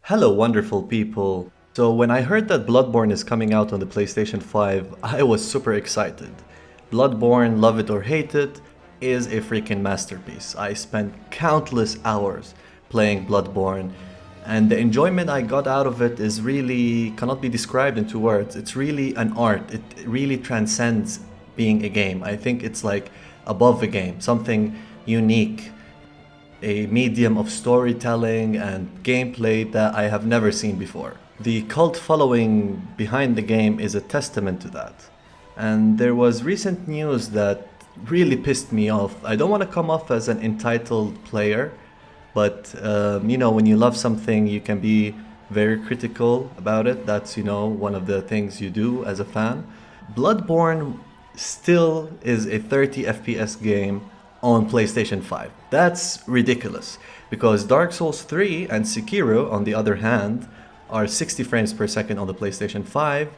Hello, wonderful people. So, when I heard that Bloodborne is coming out on the PlayStation 5, I was super excited. Bloodborne, love it or hate it, is a freaking masterpiece. I spent countless hours playing Bloodborne, and the enjoyment I got out of it is really cannot be described in two words. It's really an art, it really transcends being a game. I think it's like above a game, something unique, a medium of storytelling and gameplay that I have never seen before. The cult following behind the game is a testament to that. And there was recent news that really pissed me off. I don't want to come off as an entitled player, but when you love something, you can be very critical about it. That's, one of the things you do as a fan. Bloodborne still is a 30 FPS game on PlayStation 5. That's ridiculous because Dark Souls 3 and Sekiro, on the other hand, are 60 frames per second on the PlayStation 5.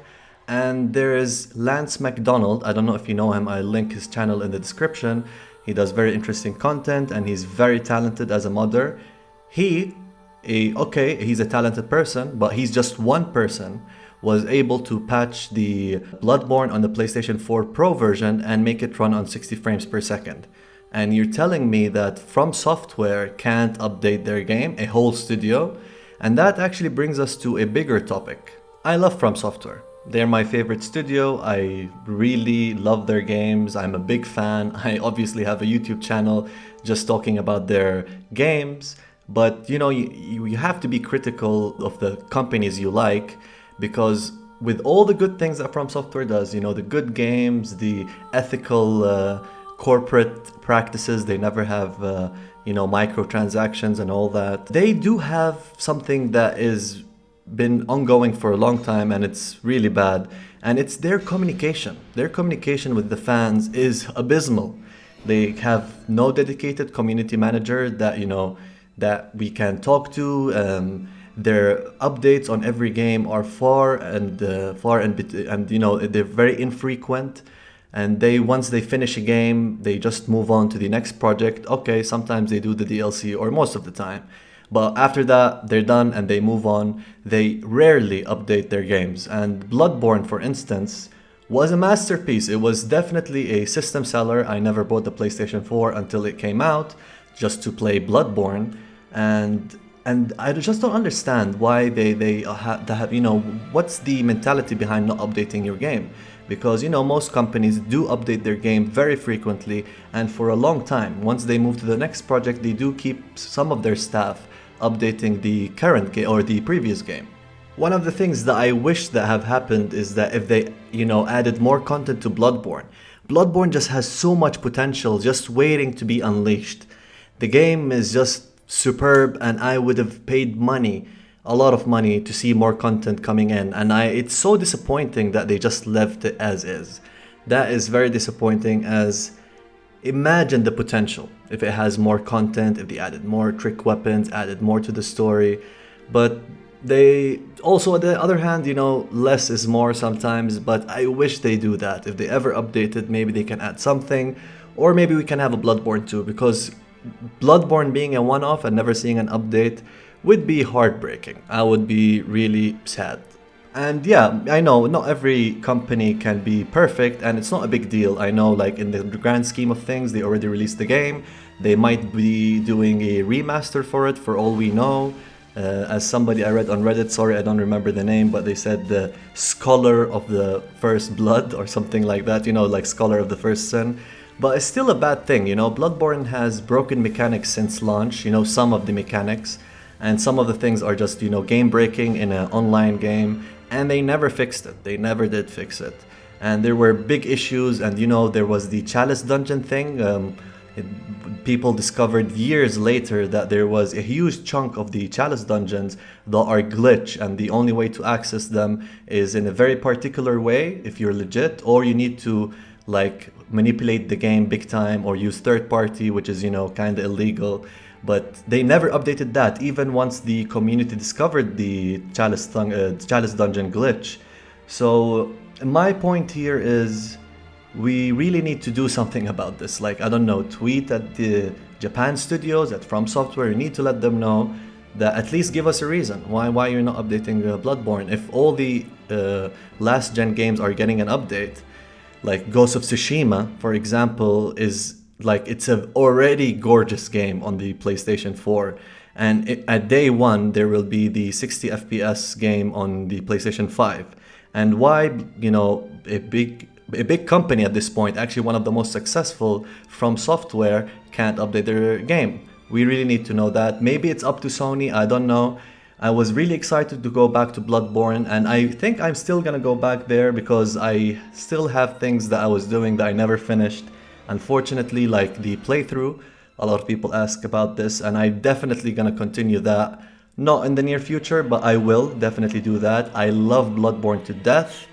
And there is Lance McDonald. I don't know if you know him. I'll link his channel in the description. He does very interesting content and he's very talented as a modder. He's a talented person, but he's just one person, was able to patch the Bloodborne on the PlayStation 4 Pro version and make it run on 60 frames per second. And you're telling me that From Software can't update their game, a whole studio? And that actually brings us to a bigger topic. I love From Software. They're my favorite studio. I really love their games. I'm a big fan. I obviously have a YouTube channel just talking about their games. But you have to be critical of the companies you like, because with all the good things that From Software does, the good games, the ethical corporate practices, they never have microtransactions and all that. They do have something that is been ongoing for a long time and it's really bad, and it's their communication. Their communication with the fans is abysmal. They have no dedicated community manager that we can talk to. Their updates on every game are they're very infrequent. And once they finish a game, they just move on to the next project. Okay, sometimes they do the DLC, or most of the time. But after that, they're done and they move on. They rarely update their games. And Bloodborne, for instance, was a masterpiece. It was definitely a system seller. I never bought the PlayStation 4 until it came out, just to play Bloodborne. And I just don't understand why they have, what's the mentality behind not updating your game? Because, most companies do update their game very frequently and for a long time. Once they move to the next project, they do keep some of their staff updating the current game or the previous game. One of the things that I wish that have happened is that if they, added more content to Bloodborne. Bloodborne just has so much potential just waiting to be unleashed. The game is just superb, and I would have paid a lot of money to see more content coming in, and it's so disappointing that they just left it as is. That is very disappointing, as imagine the potential if it has more content, if they added more trick weapons, added more to the story. But they also, on the other hand, less is more sometimes, but I wish they do that. If they ever update it, maybe they can add something, or maybe we can have a Bloodborne 2, because Bloodborne being a one-off and never seeing an update would be heartbreaking. I would be really sad. And yeah, I know not every company can be perfect, and it's not a big deal. I know, like, in the grand scheme of things, they already released the game. They might be doing a remaster for it, for all we know. As somebody I read on Reddit, sorry I don't remember the name, but they said the Scholar of the First Blood or something like that, like Scholar of the First Sin. But it's still a bad thing, Bloodborne has broken mechanics since launch, some of the mechanics. And some of the things are just, game breaking in an online game. And they never fixed it. They never did fix it. And there were big issues. And, there was the Chalice Dungeon thing. People discovered years later that there was a huge chunk of the Chalice Dungeons that are glitch. And the only way to access them is in a very particular way, if you're legit. Or you need to, manipulate the game big time, or use third party, which is, kind of illegal. But they never updated that, even once the community discovered the Chalice Dungeon glitch. So my point here is we really need to do something about this. I don't know, tweet at the Japan studios, at From Software. You need to let them know that at least give us a reason why you're not updating Bloodborne. If all the last gen games are getting an update, like Ghost of Tsushima, for example, is like, it's a already gorgeous game on the PlayStation 4. And at day one, there will be the 60 FPS game on the PlayStation 5. And why, you know, a big company at this point, actually one of the most successful From Software, can't update their game? We really need to know that. Maybe it's up to Sony, I don't know. I was really excited to go back to Bloodborne, and I think I'm still gonna go back there because I still have things that I was doing that I never finished. Unfortunately, like the playthrough, a lot of people ask about this, and I'm definitely gonna continue that. Not in the near future, but I will definitely do that. I love Bloodborne to death.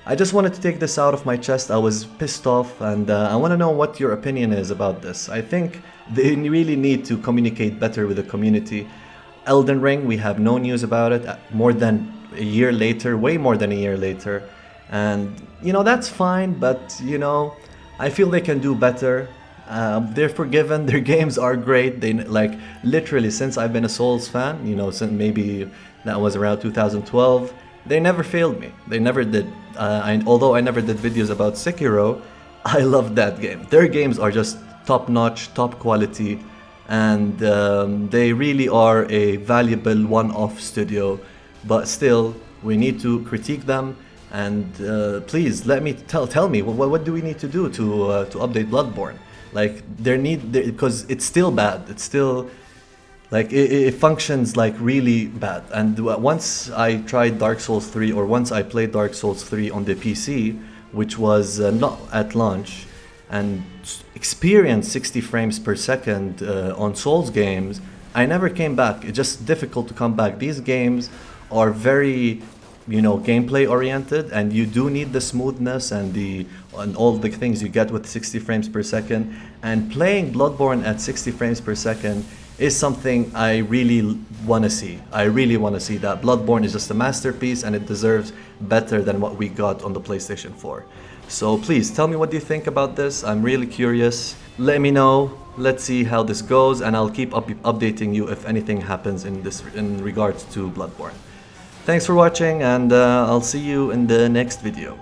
I just wanted to take this out of my chest. I was pissed off, and I want to know what your opinion is about this. I think they really need to communicate better with the community. Elden Ring, we have no news about it more than a year later, way more than a year later. And, you know, that's fine, but, you know, I feel they can do better. They're forgiven, their games are great. They, like, literally, since I've been a Souls fan, you know, since maybe that was around 2012, they never failed me. They never did. Although I never did videos about Sekiro, I loved that game. Their games are just top-notch, top quality, and they really are a valuable one-off studio. But still, we need to critique them. And please let me tell me what do we need to do to update Bloodborne? Like, because it's still bad. It's still like it functions like really bad. And once I tried Dark Souls 3, or once I played Dark Souls 3 on the PC, which was not at launch, and experienced 60 frames per second on Souls games, I never came back. It's just difficult to come back. These games are very, you know, gameplay oriented, and you do need the smoothness and all the things you get with 60 frames per second. And playing Bloodborne at 60 frames per second is something I really want to see. I really want to see that. Bloodborne is just a masterpiece, and it deserves better than what we got on the PlayStation 4. So please tell me what you think about this. I'm really curious. Let me know. Let's see how this goes, and I'll keep updating you if anything happens in regards to Bloodborne. Thanks for watching, and I'll see you in the next video.